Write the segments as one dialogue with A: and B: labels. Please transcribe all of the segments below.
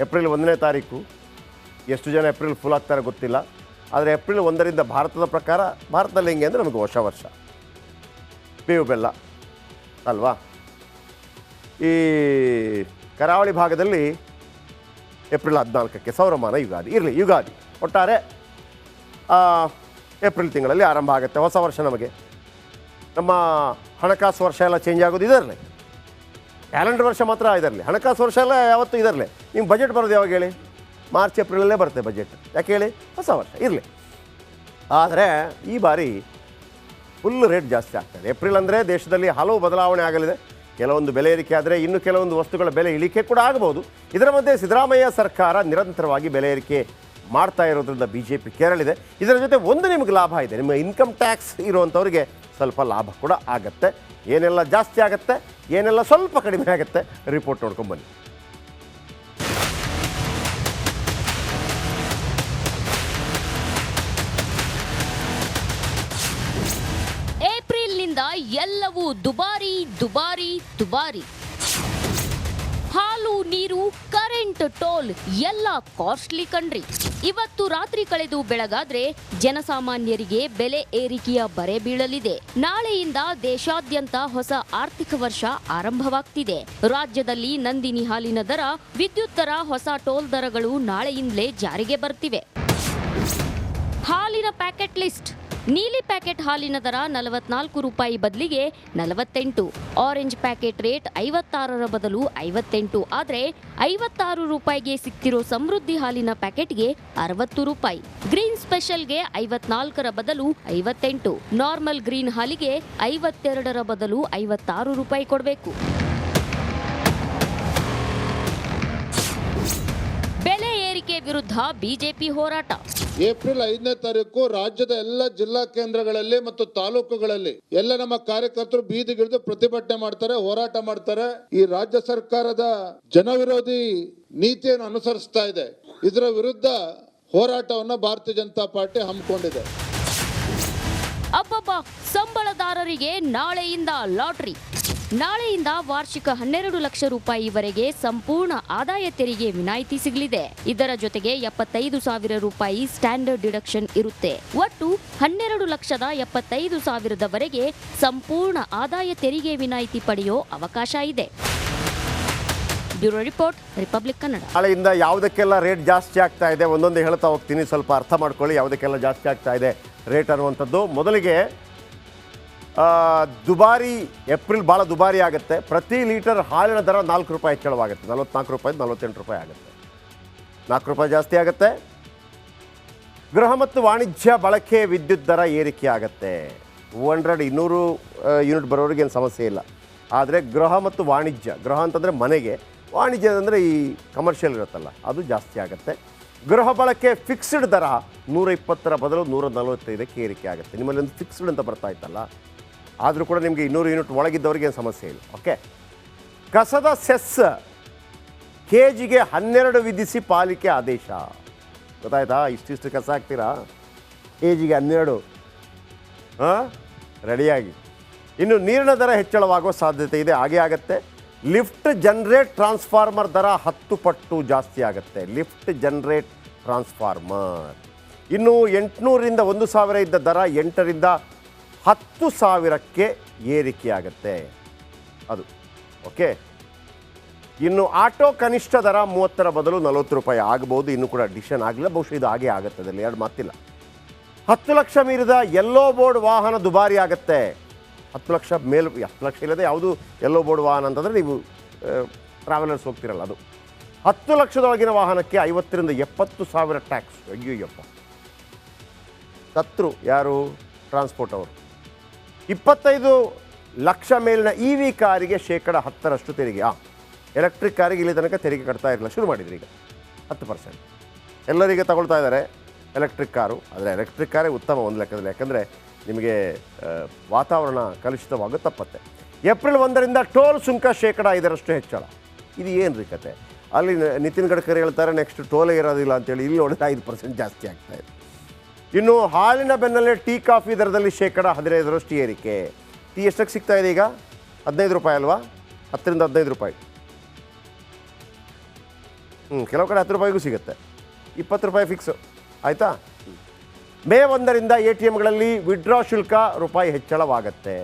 A: April 1ನೇ ತಾರೀಕು. ಎಷ್ಟು ಜನ ಏಪ್ರಿಲ್ ಫುಲ್ ಆಗ್ತಾರೆ ಗೊತ್ತಿಲ್ಲ. ಆದರೆ ಏಪ್ರಿಲ್ 1ರಿಂದ ಭಾರತದ ಪ್ರಕಾರ ಭಾರತದಲ್ಲಿ ಹೆಂಗೆ ಅಂದರೆ ನಮಗೆ ಹೊಸ ವರ್ಷ, ಬೇವು ಬೆಲ್ಲ ಅಲ್ವಾ. ಈ ಕರಾವಳಿ ಭಾಗದಲ್ಲಿ ಏಪ್ರಿಲ್ 14ಕ್ಕೆ ಸೌರಮಾನ ಯುಗಾದಿ. ಇರಲಿ, ಯುಗಾದಿ ಒಟ್ಟಾರೆ ಏಪ್ರಿಲ್ ತಿಂಗಳಲ್ಲಿ ಆರಂಭ ಆಗುತ್ತೆ ಹೊಸ ವರ್ಷ. ನಮಗೆ ನಮ್ಮ ಹಣಕಾಸು ವರ್ಷ ಎಲ್ಲ ಚೇಂಜ್ ಆಗೋದು ಇದರಲ್ಲೇ, ಕ್ಯಾಲೆಂಡರ್ ವರ್ಷ ಮಾತ್ರ ಇದರಲಿ, ಹಣಕಾಸು ವರ್ಷ ಎಲ್ಲ ಯಾವತ್ತೂ ಇದರಲ್ಲೇ. ನಿಮ್ಗೆ ಬಜೆಟ್ ಬರೋದು ಯಾವಾಗ ಹೇಳಿ? ಮಾರ್ಚ್ ಏಪ್ರಿಲಲ್ಲೇ ಬರುತ್ತೆ ಬಜೆಟ್. ಯಾಕೆ ಹೇಳಿ? ಹೊಸ ವರ್ಷ ಇರಲಿ. ಆದರೆ ಈ ಬಾರಿ ಫುಲ್ ರೇಟ್ ಜಾಸ್ತಿ ಆಗ್ತದೆ. ಏಪ್ರಿಲ್ ಅಂದರೆ ದೇಶದಲ್ಲಿ ಹಲವು ಬದಲಾವಣೆ ಆಗಲಿದೆ. ಕೆಲವೊಂದು ಬೆಲೆ ಏರಿಕೆ ಆದರೆ ಇನ್ನು ಕೆಲವೊಂದು ವಸ್ತುಗಳ ಬೆಲೆ ಇಳಿಕೆ ಕೂಡ ಆಗಬಹುದು. ಇದರ ಮಧ್ಯೆ ಸಿದ್ದರಾಮಯ್ಯ ಸರ್ಕಾರ ನಿರಂತರವಾಗಿ ಬೆಲೆ ಏರಿಕೆ ಮಾಡ್ತಾ ಇರೋದ್ರಿಂದ BJP ಕೇರಳಿದೆ. ಇದರ ಜೊತೆ ಒಂದು ನಿಮಗೆ ಲಾಭ ಇದೆ, ನಿಮ್ಮ ಇನ್ಕಮ್ ಟ್ಯಾಕ್ಸ್ ಇರುವಂಥವ್ರಿಗೆ ಸ್ವಲ್ಪ ಲಾಭ ಕೂಡ ಆಗುತ್ತೆ. ಏನೆಲ್ಲ ಜಾಸ್ತಿ ಆಗುತ್ತೆ, ಏನೆಲ್ಲ ಸ್ವಲ್ಪ ಕಡಿಮೆ ಆಗುತ್ತೆ, ರಿಪೋರ್ಟ್ ನೋಡ್ಕೊಂಡ್ಬನ್ನಿ.
B: ಏಪ್ರಿಲ್ನಿಂದ ಎಲ್ಲವೂ ದುಬಾರಿ ದುಬಾರಿ ದುಬಾರಿ. ಹಾಲು, ನೀರು, ಕರೆಂಟ್, ಟೋಲ್ ಎಲ್ಲ ಕಾಸ್ಟ್ಲಿ ಕಣ್ರಿ. ಇವತ್ತು ರಾತ್ರಿ ಕಳೆದು ಬೆಳಗಾದ್ರೆ ಜನಸಾಮಾನ್ಯರಿಗೆ ಬೆಲೆ ಏರಿಕೆಯ ಬರೆ ಬೀಳಲಿದೆ. ನಾಳೆಯಿಂದ ದೇಶಾದ್ಯಂತ ಹೊಸ ಆರ್ಥಿಕ ವರ್ಷ ಆರಂಭವಾಗ್ತಿದೆ. ರಾಜ್ಯದಲ್ಲಿ ನಂದಿನಿ ಹಾಲಿನ ದರ, ವಿದ್ಯುತ್ ದರ, ಹೊಸ ಟೋಲ್ ದರಗಳು ನಾಳೆಯಿಂದಲೇ ಜಾರಿಗೆ ಬರ್ತಿವೆ. ಹಾಲಿನ ಪ್ಯಾಕೆಟ್ ಲಿಸ್ಟ್. ನೀಲಿ ಪ್ಯಾಕೆಟ್ ಹಾಲಿನ ದರ 44 ರೂಪಾಯಿ ಬದಲಿಗೆ 48. ಆರೆಂಜ್ ಪ್ಯಾಕೆಟ್ ರೇಟ್ 56ರ ಬದಲು 58. ಆದರೆ 56 ರೂಪಾಯಿಗೆ ಸಿಕ್ತಿರೋ ಸಮೃದ್ಧಿ ಹಾಲಿನ ಪ್ಯಾಕೆಟ್ಗೆ 60 ರೂಪಾಯಿ. ಗ್ರೀನ್ ಸ್ಪೆಷಲ್ಗೆ 54ರ ಬದಲು 58. ನಾರ್ಮಲ್ ಗ್ರೀನ್ ಹಾಲಿಗೆ 52ರ ಬದಲು 56 ರೂಪಾಯಿ ಕೊಡಬೇಕು. ಬೆಲೆ ಏರಿಕೆ ವಿರುದ್ಧ ಬಿಜೆಪಿ ಹೋರಾಟ.
C: ಏಪ್ರಿಲ್ 5ನೇ ತಾರೀಕು ರಾಜ್ಯದ ಎಲ್ಲ ಜಿಲ್ಲಾ ಕೇಂದ್ರಗಳಲ್ಲಿ ಮತ್ತು ತಾಲೂಕುಗಳಲ್ಲಿ ಎಲ್ಲ ನಮ್ಮ ಕಾರ್ಯಕರ್ತರು ಬೀದಿಗಿಳಿದು ಪ್ರತಿಭಟನೆ ಮಾಡ್ತಾರೆ, ಹೋರಾಟ ಮಾಡ್ತಾರೆ. ಈ ರಾಜ್ಯ ಸರ್ಕಾರದ ಜನವಿರೋಧಿ ನೀತಿಯನ್ನು ಅನುಸರಿಸ್ತಾ ಇದೆ. ಇದರ ವಿರುದ್ಧ ಹೋರಾಟವನ್ನ ಭಾರತೀಯ ಜನತಾ ಪಾರ್ಟಿ ಹಮ್ಮಿಕೊಂಡಿದೆ.
B: ಅಬ್ಬಬ್ಬ, ಸಂಬಳದಾರರಿಗೆ ನಾಳೆಯಿಂದ ಲಾಟರಿ. ನಾಳೆಯಿಂದ ವಾರ್ಷಿಕ 12 ಲಕ್ಷ ರೂಪಾಯಿವರೆಗೆ ಸಂಪೂರ್ಣ ಆದಾಯ ತೆರಿಗೆ ವಿನಾಯಿತಿ ಸಿಗಲಿದೆ. ಇದರ ಜೊತೆಗೆ 75,000 ರೂಪಾಯಿ ಸ್ಟ್ಯಾಂಡರ್ಡ್ ಡಿಡಕ್ಷನ್ ಇರುತ್ತೆ. ಒಟ್ಟು 12,75,000ದವರೆಗೆ ಸಂಪೂರ್ಣ ಆದಾಯ ತೆರಿಗೆ ವಿನಾಯಿತಿ ಪಡೆಯೋ ಅವಕಾಶ ಇದೆ. Bureau report, republic Kannada.
A: ನಾಳೆಯಿಂದ ಯಾವುದಕ್ಕೆಲ್ಲ ರೇಟ್ ಜಾಸ್ತಿ ಆಗ್ತಾ ಇದೆ ಒಂದೊಂದು ಹೇಳ್ತಾ ಹೋಗ್ತೀನಿ, ಸ್ವಲ್ಪ ಅರ್ಥ ಮಾಡ್ಕೊಳ್ಳಿ ಯಾವುದಕ್ಕೆಲ್ಲ ಜಾಸ್ತಿ ಆಗ್ತಾ ಇದೆ ರೇಟ್ ಅನ್ನುವಂಥದ್ದು. ಮೊದಲಿಗೆ ದುಬಾರಿ, ಏಪ್ರಿಲ್ ಭಾಳ ದುಬಾರಿ ಆಗುತ್ತೆ. ಪ್ರತಿ ಲೀಟರ್ ಹಾಲಿನ ದರ 4 ರೂಪಾಯಿ ಹೆಚ್ಚಳವಾಗುತ್ತೆ. 44 ರೂಪಾಯಿ 48 ರೂಪಾಯಿ ಆಗುತ್ತೆ. 4 ರೂಪಾಯಿ ಜಾಸ್ತಿ ಆಗುತ್ತೆ. ಗೃಹ ಮತ್ತು ವಾಣಿಜ್ಯ ಬಳಕೆ ವಿದ್ಯುತ್ ದರ ಏರಿಕೆ ಆಗುತ್ತೆ. 200 ಯೂನಿಟ್ ಬರೋರಿಗೆ ಏನು ಸಮಸ್ಯೆ ಇಲ್ಲ. ಆದರೆ ಗೃಹ ಮತ್ತು ವಾಣಿಜ್ಯ, ಗೃಹ ಅಂತಂದರೆ ಮನೆಗೆ, ವಾಣಿಜ್ಯ ಅಂದರೆ ಈ ಕಮರ್ಷಿಯಲ್ ಇರುತ್ತಲ್ಲ ಅದು ಜಾಸ್ತಿ ಆಗುತ್ತೆ. ಗೃಹ ಬಳಕೆ ಫಿಕ್ಸ್ಡ್ ದರ 120ರ ಬದಲು 145ಕ್ಕೆ ಏರಿಕೆ ಆಗುತ್ತೆ. ನಿಮ್ಮಲ್ಲಿ ಒಂದು ಫಿಕ್ಸ್ಡ್ ಅಂತ ಬರ್ತಾ ಇತ್ತಲ್ಲ, ಆದರೂ ಕೂಡ ನಿಮಗೆ 200 ಯೂನಿಟ್ ಒಳಗಿದ್ದವರಿಗೆ ಏನು ಸಮಸ್ಯೆ ಇಲ್ಲ. ಓಕೆ. ಕಸದ ಸೆಸ್ ಕೆಜಿಗೆ 12 ವಿಧಿಸಿ ಪಾಲಿಕೆ ಆದೇಶ. ಗೊತ್ತಾಯ್ತಾ? ಇಷ್ಟಿಷ್ಟು ಕಸ ಹಾಕ್ತೀರಾ, ಕೆಜಿಗೆ 12. ರೆಡಿಯಾಗಿ. ಇನ್ನು ನೀರಿನ ದರ ಹೆಚ್ಚಳವಾಗುವ ಸಾಧ್ಯತೆ ಇದೆ, ಹಾಗೆ ಆಗುತ್ತೆ. ಲಿಫ್ಟ್ ಜನರೇಟ್ ಟ್ರಾನ್ಸ್ಫಾರ್ಮರ್ ದರ 10 ಪಟ್ಟು ಜಾಸ್ತಿ ಆಗುತ್ತೆ. ಲಿಫ್ಟ್ ಜನರೇಟ್ ಟ್ರಾನ್ಸ್ಫಾರ್ಮರ್ ಇನ್ನು 800ರಿಂದ 1,000 ಇದ್ದ ದರ 8ರಿಂದ 10,000ಕ್ಕೆ ಏರಿಕೆ ಆಗುತ್ತೆ. ಅದು ಓಕೆ. ಇನ್ನು ಆಟೋ ಕನಿಷ್ಠ ದರ 30ರ ಬದಲು 40 ರೂಪಾಯಿ ಆಗಬಹುದು. ಇನ್ನೂ ಕೂಡ ಡಿಸಿಷನ್ ಆಗಿಲ್ಲ, ಬಹುಶಃ ಇದು ಹಾಗೆ ಆಗುತ್ತೆ, ಅದರಲ್ಲಿ ಎರಡು ಮಾತಿಲ್ಲ. 10 ಲಕ್ಷ ಮೀರಿದ ಯೆಲ್ಲೋ ಬೋರ್ಡ್ ವಾಹನ ದುಬಾರಿ ಆಗುತ್ತೆ. 10 ಲಕ್ಷ ಮೇಲೆ, 10 ಲಕ್ಷ ಇಲ್ಲದೆ ಯಾವುದು ಯೆಲ್ಲೋ ಬೋರ್ಡ್ ವಾಹನ ಅಂತಂದರೆ ನೀವು ಟ್ರಾವೆಲರ್ಸ್ ಹೋಗ್ತಿರಲ್ಲ ಅದು. 10 ಲಕ್ಷದೊಳಗಿನ ವಾಹನಕ್ಕೆ 50ರಿಂದ 70,000 ಟ್ಯಾಕ್ಸ್. ಅಯ್ಯಯ್ಯಪ್ಪ, ಸತ್ರು ಯಾರು? ಟ್ರಾನ್ಸ್ಪೋರ್ಟ್ ಅವರು. 25 ಲಕ್ಷ ಮೇಲಿನ EV ಕಾರಿಗೆ 10% ತೆರಿಗೆ. ಎಲೆಕ್ಟ್ರಿಕ್ ಕಾರಿಗೆ ಇಲ್ಲಿ ತನಕ ತೆರಿಗೆ ಕಟ್ತಾ ಇರಲಿಲ್ಲ, ಶುರು ಮಾಡಿದ್ರು ಈಗ 10%. ಎಲ್ಲರಿಗೆ ತಗೊಳ್ತಾ ಇದ್ದಾರೆ ಎಲೆಕ್ಟ್ರಿಕ್ ಕಾರು. ಆದರೆ ಎಲೆಕ್ಟ್ರಿಕ್ ಕಾರೇ ಉತ್ತಮ ಒಂದು ಲೆಕ್ಕದಲ್ಲಿ, ಯಾಕಂದರೆ ನಿಮಗೆ ವಾತಾವರಣ ಕಲುಷಿತವಾಗೋ ತಪ್ಪತ್ತೆ. ಏಪ್ರಿಲ್ 1ರಿಂದ ಟೋಲ್ ಸುಂಕ 5% ಹೆಚ್ಚಳ. ಇದು ಏನು ರೀ ಕತೆ? ಅಲ್ಲಿ ನಿತಿನ್ ಗಡ್ಕರಿ ಹೇಳ್ತಾರೆ ನೆಕ್ಸ್ಟ್ ಟೋಲೇ ಇರೋದಿಲ್ಲ ಅಂತೇಳಿ, ಇಲ್ಲಿ ನೋಡಿದ್ರೆ 5% ಜಾಸ್ತಿ ಆಗ್ತಾಯಿದೆ. ಇನ್ನು ಹಾಲಿನ ಬೆನ್ನಲ್ಲೇ ಟೀ ಕಾಫಿ ದರದಲ್ಲಿ 15% ಏರಿಕೆ. ಟೀ ಎಷ್ಟಕ್ಕೆ ಸಿಗ್ತಾ ಇದೆ ಈಗ? 15 ರೂಪಾಯಿ ಅಲ್ವಾ? 10ರಿಂದ 15 ರೂಪಾಯಿ. ಕೆಲವು ಕಡೆ 10 ರೂಪಾಯಿಗೂ ಸಿಗುತ್ತೆ, 20 ರೂಪಾಯಿ ಫಿಕ್ಸು. ಆಯಿತಾ? ಮೇ 1ರಿಂದ ATMಗಳಲ್ಲಿ ವಿಡ್ರಾ ಶುಲ್ಕ ರೂಪಾಯಿ ಹೆಚ್ಚಳವಾಗತ್ತೆ.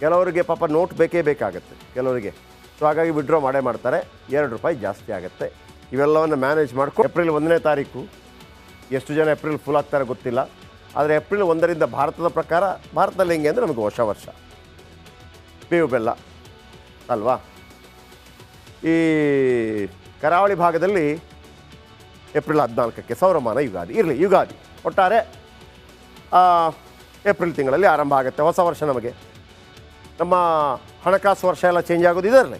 A: ಕೆಲವರಿಗೆ ಪಾಪ ನೋಟ್ ಬೇಕೇ ಬೇಕಾಗತ್ತೆ ಕೆಲವರಿಗೆ, ಸೊ ಹಾಗಾಗಿ ವಿಡ್ರಾ ಮಾಡೇ ಮಾಡ್ತಾರೆ. 2 ರೂಪಾಯಿ ಜಾಸ್ತಿ ಆಗುತ್ತೆ. ಇವೆಲ್ಲವನ್ನು ಮ್ಯಾನೇಜ್ ಮಾಡ್ಕೊಂಡು ಏಪ್ರಿಲ್ 1ನೇ ತಾರೀಕು ಎಷ್ಟು ಜನ ಏಪ್ರಿಲ್ ಫುಲ್ ಆಗ್ತಾರೆ ಗೊತ್ತಿಲ್ಲ, ಆದರೆ ಏಪ್ರಿಲ್ 1ರಿಂದ ಭಾರತದ ಪ್ರಕಾರ, ಭಾರತದಲ್ಲಿ ಹೆಂಗೆ ಅಂದರೆ ನಮಗೆ ಹೊಸ ವರ್ಷ, ಬೇವು ಬೆಲ್ಲ ಅಲ್ವಾ. ಈ ಕರಾವಳಿ ಭಾಗದಲ್ಲಿ ಏಪ್ರಿಲ್ 14ಕ್ಕೆ ಸೌರಮಾನ ಯುಗಾದಿ ಇರಲಿ, ಯುಗಾದಿ ಒಟ್ಟಾರೆ ಏಪ್ರಿಲ್ ತಿಂಗಳಲ್ಲಿ ಆರಂಭ ಆಗುತ್ತೆ ಹೊಸ ವರ್ಷ. ನಮಗೆ ನಮ್ಮ ಹಣಕಾಸು ವರ್ಷ ಎಲ್ಲ ಚೇಂಜ್ ಆಗೋದು ಇದರಲ್ಲೇ,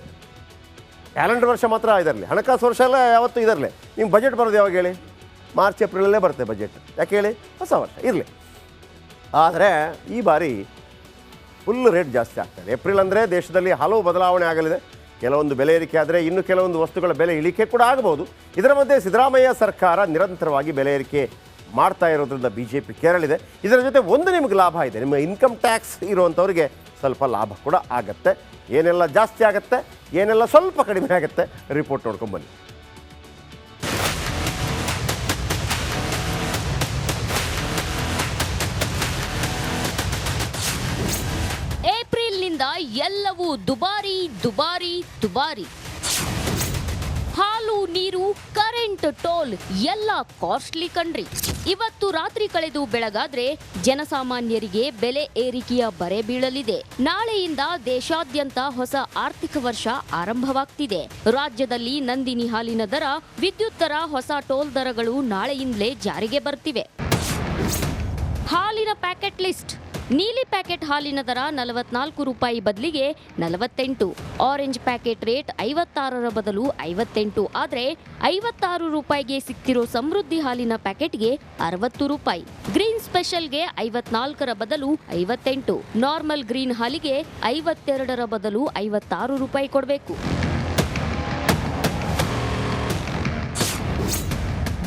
A: ಕ್ಯಾಲೆಂಡರ್ ವರ್ಷ ಮಾತ್ರ ಇದರಲಿ, ಹಣಕಾಸು ವರ್ಷ ಎಲ್ಲ ಯಾವತ್ತೂ ಇದರಲ್ಲೇ. ನಿಮ್ಮ ಬಜೆಟ್ ಬರೋದು ಯಾವಾಗ ಹೇಳಿ? ಮಾರ್ಚ್ ಏಪ್ರಿಲಲ್ಲೇ ಬರುತ್ತೆ ಬಜೆಟ್. ಯಾಕೆ ಹೇಳಿ? ಹೊಸ ವರ್ಷ ಇರಲಿ. ಆದರೆ ಈ ಬಾರಿ ಫುಲ್ ರೇಟ್ ಜಾಸ್ತಿ ಆಗ್ತದೆ. ಏಪ್ರಿಲ್ ಅಂದರೆ ದೇಶದಲ್ಲಿ ಹಲವು ಬದಲಾವಣೆ ಆಗಲಿದೆ. ಕೆಲವೊಂದು ಬೆಲೆ ಏರಿಕೆ ಆದರೆ ಇನ್ನು ಕೆಲವೊಂದು ವಸ್ತುಗಳ ಬೆಲೆ ಇಳಿಕೆ ಕೂಡ ಆಗಬಹುದು. ಇದರ ಮಧ್ಯೆ ಸಿದ್ದರಾಮಯ್ಯ ಸರ್ಕಾರ ನಿರಂತರವಾಗಿ ಬೆಲೆ ಏರಿಕೆ ಮಾಡ್ತಾ ಇರೋದ್ರಿಂದ BJP ಕೇರಳಿದೆ. ಇದರ ಜೊತೆ ಒಂದು ನಿಮಗೆ ಲಾಭ ಇದೆ, ನಿಮ್ಮ ಇನ್ಕಮ್ ಟ್ಯಾಕ್ಸ್ ಇರುವಂಥವ್ರಿಗೆ ಸ್ವಲ್ಪ ಲಾಭ ಕೂಡ ಆಗುತ್ತೆ. ಏನೆಲ್ಲ ಜಾಸ್ತಿ ಆಗುತ್ತೆ, ಏನೆಲ್ಲ ಸ್ವಲ್ಪ ಕಡಿಮೆ ಆಗುತ್ತೆ, ರಿಪೋರ್ಟ್ ನೋಡ್ಕೊಂಡು ಬನ್ನಿ.
B: ಏಪ್ರಿಲ್ನಿಂದ ಎಲ್ಲವೂ ದುಬಾರಿ ದುಬಾರಿ ದುಬಾರಿ. ಹಾಲು, ನೀರು, ಕರೆಂಟ್, ಟೋಲ್ ಎಲ್ಲ ಕಾಸ್ಟ್ಲಿ ಕಣ್ರಿ. ಇವತ್ತು ರಾತ್ರಿ ಕಳೆದು ಬೆಳಗಾದ್ರೆ ಜನಸಾಮಾನ್ಯರಿಗೆ ಬೆಲೆ ಏರಿಕೆಯ ಬರೆ ಬೀಳಲಿದೆ. ನಾಳೆಯಿಂದ ದೇಶಾದ್ಯಂತ ಹೊಸ ಆರ್ಥಿಕ ವರ್ಷ ಆರಂಭವಾಗ್ತಿದೆ. ರಾಜ್ಯದಲ್ಲಿ ನಂದಿನಿ ಹಾಲಿನ ದರ, ವಿದ್ಯುತ್ ದರ, ಹೊಸ ಟೋಲ್ ದರಗಳು ನಾಳೆಯಿಂದಲೇ ಜಾರಿಗೆ ಬರ್ತಿವೆ. ಹಾಲಿನ ಪ್ಯಾಕೆಟ್ ಲಿಸ್ಟ್. ನೀಲಿ ಪ್ಯಾಕೆಟ್ ಹಾಲಿನ ದರ 44 ರೂಪಾಯಿ ಬದಲಿಗೆ 48. ಆರೆಂಜ್ ಪ್ಯಾಕೆಟ್ ರೇಟ್ 56ರ ಬದಲು 58. ಆದರೆ 56 ರೂಪಾಯಿಗೆ ಸಿಕ್ತಿರೋ ಸಮೃದ್ಧಿ ಹಾಲಿನ ಪ್ಯಾಕೆಟ್ಗೆ 60 ರೂಪಾಯಿ. ಗ್ರೀನ್ ಸ್ಪೆಷಲ್ಗೆ 54ರ ಬದಲು 58. ನಾರ್ಮಲ್ ಗ್ರೀನ್ ಹಾಲಿಗೆ 52ರ ಬದಲು 56 ರೂಪಾಯಿ ಕೊಡಬೇಕು.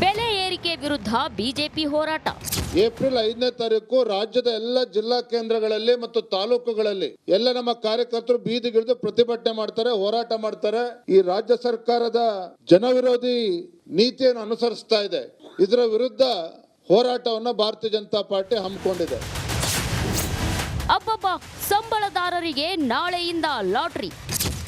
B: ಬೆಲೆ ಏರಿಕೆ ವಿರುದ್ಧ ಬಿಜೆಪಿ ಹೋರಾಟ.
C: ಏಪ್ರಿಲ್ 5ನೇ ತಾರೀಕು ರಾಜ್ಯದ ಎಲ್ಲ ಜಿಲ್ಲಾ ಕೇಂದ್ರಗಳಲ್ಲಿ ಮತ್ತು ತಾಲೂಕುಗಳಲ್ಲಿ ಎಲ್ಲ ನಮ್ಮ ಕಾರ್ಯಕರ್ತರು ಬೀದಿಗಿಳಿದು ಪ್ರತಿಭಟನೆ ಮಾಡ್ತಾರೆ, ಹೋರಾಟ ಮಾಡ್ತಾರೆ. ಈ ರಾಜ್ಯ ಸರ್ಕಾರದ ಜನವಿರೋಧಿ ನೀತಿಯನ್ನು ಅನುಸರಿಸ್ತಾ ಇದೆ. ಇದರ ವಿರುದ್ಧ ಹೋರಾಟವನ್ನು ಭಾರತೀಯ ಜನತಾ ಪಾರ್ಟಿ ಹಮ್ಮಿಕೊಂಡಿದೆ.
B: ಅಬ್ಬಬ್ಬ, ಸಂಬಳದಾರರಿಗೆ ನಾಳೆಯಿಂದ ಲಾಟರಿ.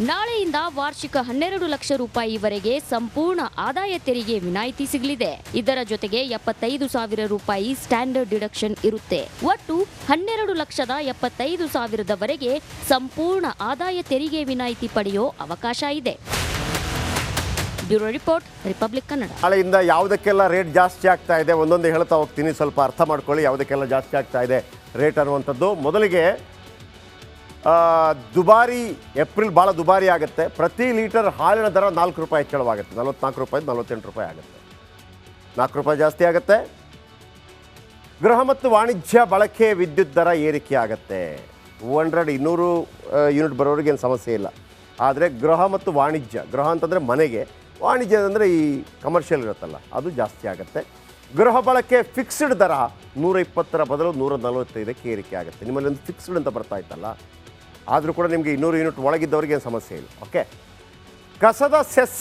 B: ನಾಳೆಯಿಂದ ವಾರ್ಷಿಕ 12 ಲಕ್ಷ ರೂಪಾಯಿವರೆಗೆ ಸಂಪೂರ್ಣ ಆದಾಯ ತೆರಿಗೆ ವಿನಾಯಿತಿ ಸಿಗಲಿದೆ. ಇದರ ಜೊತೆಗೆ 75,000 ರೂಪಾಯಿ ಸ್ಟ್ಯಾಂಡರ್ಡ್ ಡಿಡಕ್ಷನ್ ಇರುತ್ತೆ. ಒಟ್ಟು 12,75,000ವರೆಗೆ ಸಂಪೂರ್ಣ ಆದಾಯ ತೆರಿಗೆ ವಿನಾಯಿತಿ ಪಡೆಯೋ ಅವಕಾಶ ಇದೆ. Bureau report, republic Kannada.
A: ನಾಳೆಯಿಂದ ಯಾವುದಕ್ಕೆಲ್ಲ ರೇಟ್ ಜಾಸ್ತಿ ಆಗ್ತಾ ಇದೆ ಒಂದೊಂದು ಹೇಳ್ತಾ ಹೋಗ್ತೀನಿ, ಸ್ವಲ್ಪ ಅರ್ಥ ಮಾಡ್ಕೊಳ್ಳಿ ಯಾವುದಕ್ಕೆಲ್ಲ ಜಾಸ್ತಿ ಆಗ್ತಾ ಇದೆ ರೇಟ್ ಅನ್ನುವಂಥದ್ದು. ಮೊದಲಿಗೆ ದುಬಾರಿ, ಏಪ್ರಿಲ್ ಭಾಳ ದುಬಾರಿ ಆಗುತ್ತೆ. ಪ್ರತಿ ಲೀಟರ್ ಹಾಲಿನ ದರ 4 ರೂಪಾಯಿ ಹೆಚ್ಚಳವಾಗುತ್ತೆ. 44 ರೂಪಾಯಿ 48 ರೂಪಾಯಿ ಆಗುತ್ತೆ. 4 ರೂಪಾಯಿ ಜಾಸ್ತಿ ಆಗುತ್ತೆ. ಗೃಹ ಮತ್ತು ವಾಣಿಜ್ಯ ಬಳಕೆ ವಿದ್ಯುತ್ ದರ ಏರಿಕೆ ಆಗುತ್ತೆ. 200 ಯೂನಿಟ್ ಬರೋರಿಗೇನು ಸಮಸ್ಯೆ ಇಲ್ಲ. ಆದರೆ ಗೃಹ ಮತ್ತು ವಾಣಿಜ್ಯ, ಗೃಹ ಅಂತಂದರೆ ಮನೆಗೆ, ವಾಣಿಜ್ಯ ಅಂದರೆ ಈ ಕಮರ್ಷಿಯಲ್ ಇರುತ್ತಲ್ಲ ಅದು ಜಾಸ್ತಿ ಆಗುತ್ತೆ. ಗೃಹ ಬಳಕೆ ಫಿಕ್ಸ್ಡ್ ದರ 120ರ ಬದಲು 145ಕ್ಕೆ ಏರಿಕೆ ಆಗುತ್ತೆ. ನಿಮ್ಮಲ್ಲಿ ಒಂದು ಫಿಕ್ಸ್ಡ್ ಅಂತ ಬರ್ತಾ ಇತ್ತಲ್ಲ, ಆದರೂ ಕೂಡ ನಿಮಗೆ 200 ಯೂನಿಟ್ ಒಳಗಿದ್ದವ್ರಿಗೆ ಏನು ಸಮಸ್ಯೆ ಇಲ್ಲ. ಓಕೆ. ಕಸದ ಸೆಸ್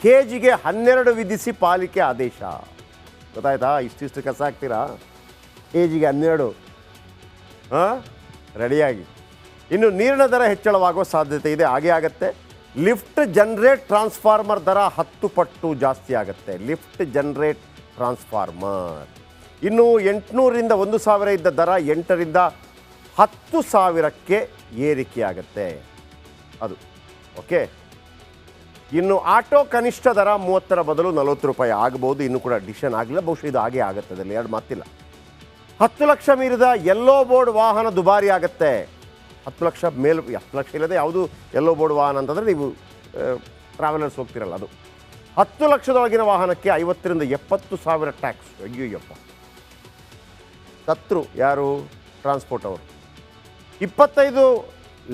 A: ಕೆಜಿಗೆ 12 ವಿಧಿಸಿ ಪಾಲಿಕೆ ಆದೇಶ. ಗೊತ್ತಾಯ್ತಾ? ಇಷ್ಟಿಷ್ಟು ಕಸ ಹಾಕ್ತೀರಾ, ಕೆಜಿಗೆ 12. ರೆಡಿಯಾಗಿ. ಇನ್ನು ನೀರಿನ ದರ ಹೆಚ್ಚಳವಾಗುವ ಸಾಧ್ಯತೆ ಇದೆ, ಹಾಗೇ ಆಗುತ್ತೆ. ಲಿಫ್ಟ್ ಜನರೇಟ್ ಟ್ರಾನ್ಸ್ಫಾರ್ಮರ್ ದರ 10 ಪಟ್ಟು ಜಾಸ್ತಿ ಆಗುತ್ತೆ. ಲಿಫ್ಟ್ ಜನರೇಟ್ ಟ್ರಾನ್ಸ್ಫಾರ್ಮರ್ ಇನ್ನು 800ರಿಂದ 1,000 ಇದ್ದ ದರ 8ರಿಂದ 10,000ಕ್ಕೆ ಏರಿಕೆಯಾಗುತ್ತೆ. ಅದು ಓಕೆ. ಇನ್ನು ಆಟೋ ಕನಿಷ್ಠ ದರ 30ರ ಬದಲು 40 ರೂಪಾಯಿ ಆಗಬಹುದು. ಇನ್ನೂ ಕೂಡ ಡಿಸಿಷನ್ ಆಗಲಿಲ್ಲ, ಬಹುಶಃ ಇದು ಹಾಗೇ ಆಗುತ್ತೆ, ಅದರಲ್ಲಿ ಎರಡು ಮಾತಿಲ್ಲ. 10 ಲಕ್ಷ ಮೀರಿದ ಯೆಲ್ಲೋ ಬೋರ್ಡ್ ವಾಹನ ದುಬಾರಿ ಆಗುತ್ತೆ. 10 ಲಕ್ಷ ಮೇಲೆ, 10 ಲಕ್ಷ ಇಲ್ಲದೆ ಯಾವುದು ಯೆಲ್ಲೋ ಬೋರ್ಡ್ ವಾಹನ ಅಂತಂದರೆ ನೀವು ಟ್ರಾವೆಲರ್ಸ್ ಹೋಗ್ತಿರಲ್ಲ ಅದು. 10 ಲಕ್ಷದೊಳಗಿನ ವಾಹನಕ್ಕೆ 50ರಿಂದ 70,000 ಟ್ಯಾಕ್ಸ್. ಅಯ್ಯೋಯ್ಯಪ್ಪ, ಸತ್ರು ಯಾರು? ಟ್ರಾನ್ಸ್ಪೋರ್ಟ್ ಅವರು. 25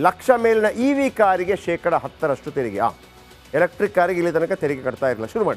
A: ಲಕ್ಷ ಮೇಲಿನ EV ಕಾರಿಗೆ 10% ತೆರಿಗೆ. ಎಲೆಕ್ಟ್ರಿಕ್ ಕಾರಿಗೆ ಇಲ್ಲಿ ತನಕ ತೆರಿಗೆ ಕಟ್ತಾ ಇರಲಿಲ್ಲ, ಶುರು ಮಾಡಿ.